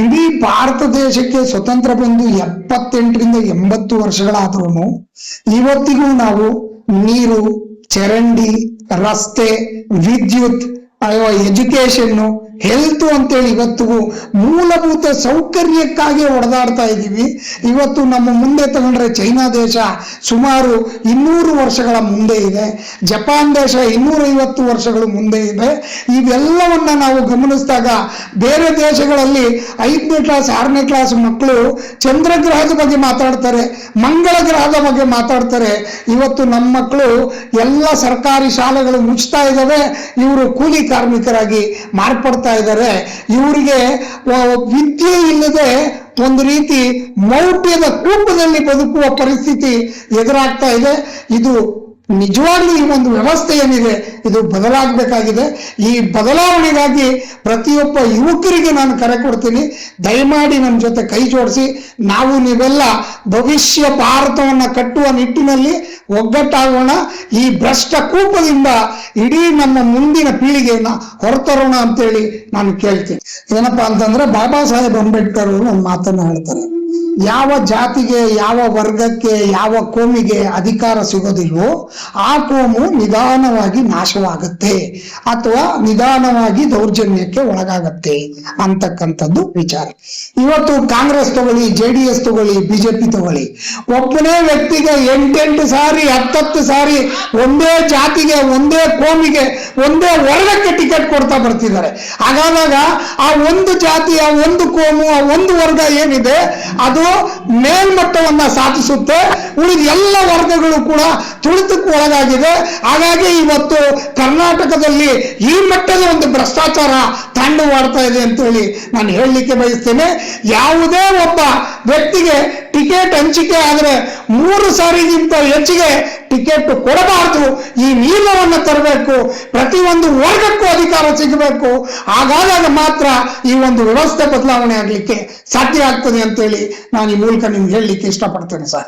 ಇಡೀ ಭಾರತ ದೇಶಕ್ಕೆ ಸ್ವತಂತ್ರ ಬಂದು 78ರಿಂದ 80 ವರ್ಷಗಳಾದ್ರೂ ಇವತ್ತಿಗೂ ನಾವು ನೀರು, ಚರಂಡಿ, ರಸ್ತೆ, ವಿದ್ಯುತ್, ಎಜುಕೇಶನ್, ಹೆಲ್ತ್ ಅಂತೇಳಿ ಇವತ್ತಿಗೂ ಮೂಲಭೂತ ಸೌಕರ್ಯಕ್ಕಾಗಿ ಹೊಡೆದಾಡ್ತಾ ಇದ್ದೀವಿ. ಇವತ್ತು ನಮ್ಮ ಮುಂದೆ ತಗೊಂಡ್ರೆ ಚೈನಾ ದೇಶ ಸುಮಾರು 200 ವರ್ಷಗಳ ಮುಂದೆ ಇದೆ, ಜಪಾನ್ ದೇಶ 250 ವರ್ಷಗಳು ಮುಂದೆ ಇದೆ. ಇವೆಲ್ಲವನ್ನ ನಾವು ಗಮನಿಸಿದಾಗ ಬೇರೆ ದೇಶಗಳಲ್ಲಿ 5ನೇ ಕ್ಲಾಸ್ 6ನೇ ಕ್ಲಾಸ್ ಮಕ್ಕಳು ಚಂದ್ರಗ್ರಹದ ಬಗ್ಗೆ ಮಾತಾಡ್ತಾರೆ, ಮಂಗಳ ಗ್ರಹದ ಬಗ್ಗೆ ಮಾತಾಡ್ತಾರೆ. ಇವತ್ತು ನಮ್ಮ ಮಕ್ಕಳು ಎಲ್ಲ ಸರ್ಕಾರಿ ಶಾಲೆಗಳು ಮುಚ್ತಾ ಇದ್ದಾವೆ, ಇವರು ಕೂಲಿ ಕಾರ್ಮಿಕರಾಗಿ ಮಾರ್ಪಡ್ತಾ ಇದ್ದಾರೆ. ಇವರಿಗೆ ವಿದ್ಯೆ ಇಲ್ಲದೆ ಒಂದು ರೀತಿ ಮೌಢ್ಯದ ಕೂಪದಲ್ಲಿ ಬದುಕುವ ಪರಿಸ್ಥಿತಿ ಎದುರಾಗ್ತಾ ಇದೆ. ಇದು ನಿಜವಾಗ್ಲೂ ಈ ಒಂದು ವ್ಯವಸ್ಥೆ ಏನಿದೆ ಇದು ಬದಲಾಗಬೇಕಾಗಿದೆ. ಈ ಬದಲಾವಣೆಗಾಗಿ ಪ್ರತಿಯೊಬ್ಬ ಯುವಕರಿಗೆ ನಾನು ಕರೆ ಕೊಡ್ತೀನಿ, ದಯಮಾಡಿ ನಮ್ಮ ಜೊತೆ ಕೈ ಜೋಡಿಸಿ ನಾವು ನೀವೆಲ್ಲ ಭವಿಷ್ಯ ಭಾರತವನ್ನ ಕಟ್ಟುವ ನಿಟ್ಟಿನಲ್ಲಿ ಒಗ್ಗಟ್ಟಾಗೋಣ. ಈ ಭ್ರಷ್ಟ ಕೂಪದಿಂದ ಇಡೀ ನಮ್ಮ ಮುಂದಿನ ಪೀಳಿಗೆಯನ್ನ ಹೊರತರೋಣ ಅಂತೇಳಿ ನಾನು ಕೇಳ್ತೀನಿ. ಏನಪ್ಪಾ ಅಂತಂದ್ರೆ ಬಾಬಾ ಸಾಹೇಬ್ ಅಂಬೇಡ್ಕರ್ ಅವರು ಒಂದು ಮಾತನ್ನ ಹೇಳ್ತಾರೆ, ಯಾವ ಜಾತಿಗೆ, ಯಾವ ವರ್ಗಕ್ಕೆ, ಯಾವ ಕೋಮಿಗೆ ಅಧಿಕಾರ ಸಿಗೋದಿಲ್ವೋ ಆ ಕೋಮು ನಿಧಾನವಾಗಿ ನಾಶವಾಗುತ್ತೆ ಅಥವಾ ನಿಧಾನವಾಗಿ ದೌರ್ಜನ್ಯಕ್ಕೆ ಒಳಗಾಗತ್ತೆ ಅಂತಕ್ಕಂಥದ್ದು ವಿಚಾರ. ಇವತ್ತು ಕಾಂಗ್ರೆಸ್ ತಗೊಳ್ಳಿ, JDS ತಗೊಳ್ಳಿ, ಬಿಜೆಪಿ ತಗೊಳ್ಳಿ, ಒಬ್ಬನೇ ವ್ಯಕ್ತಿಗೆ 8 ಸಾರಿ 10 ಸಾರಿ ಒಂದೇ ಜಾತಿಗೆ, ಒಂದೇ ಕೋಮಿಗೆ, ಒಂದೇ ವರ್ಗಕ್ಕೆ ಟಿಕೆಟ್ ಕೊಡ್ತಾ ಬರ್ತಿದ್ದಾರೆ. ಹಾಗಾದಾಗ ಆ ಒಂದು ಜಾತಿ, ಆ ಒಂದು ಕೋಮು, ಆ ಒಂದು ವರ್ಗ ಏನಿದೆ ಅದು ಮೇಲ್ಮಟ್ಟವನ್ನ ಸಾಧಿಸುತ್ತೆ, ಉಳಿದ ಎಲ್ಲ ವರ್ಗಗಳು ಕೂಡ ತುಳಿತಕ್ಕೆ ಒಳಗಾಗಿದೆ. ಹಾಗಾಗಿ ಇವತ್ತು ಕರ್ನಾಟಕದಲ್ಲಿ ಈ ಮಟ್ಟದ ಒಂದು ಭ್ರಷ್ಟಾಚಾರ ತಾಂಡವಾಡ್ತಾ ಇದೆ ಅಂತ ಹೇಳಿ ನಾನು ಹೇಳಲಿಕ್ಕೆ ಬಯಸ್ತೇನೆ. ಯಾವುದೇ ಒಬ್ಬ ವ್ಯಕ್ತಿಗೆ ಟಿಕೆಟ್ ಹಂಚಿಕೆ ಆದ್ರೆ 3 ಸಾರಿಗಿಂತ ಹೆಚ್ಚಿಗೆ ಟಿಕೆಟ್ ಕೊಡಬಾರದು. ಈ ನಿಯಮವನ್ನು ತರಬೇಕು, ಪ್ರತಿಯೊಂದು ವರ್ಗಕ್ಕೂ ಅಧಿಕಾರ ಸಿಗಬೇಕು. ಹಾಗಾದಾಗ ಮಾತ್ರ ಈ ಒಂದು ವ್ಯವಸ್ಥೆ ಬದಲಾವಣೆ ಆಗ್ಲಿಕ್ಕೆ ಸಾಧ್ಯ ಆಗ್ತದೆ ಅಂತೇಳಿ ನಾನು ಈ ಮೂಲಕ ನಿಮ್ಗೆ ಹೇಳಲಿಕ್ಕೆ ಇಷ್ಟಪಡ್ತೇನೆ ಸರ್.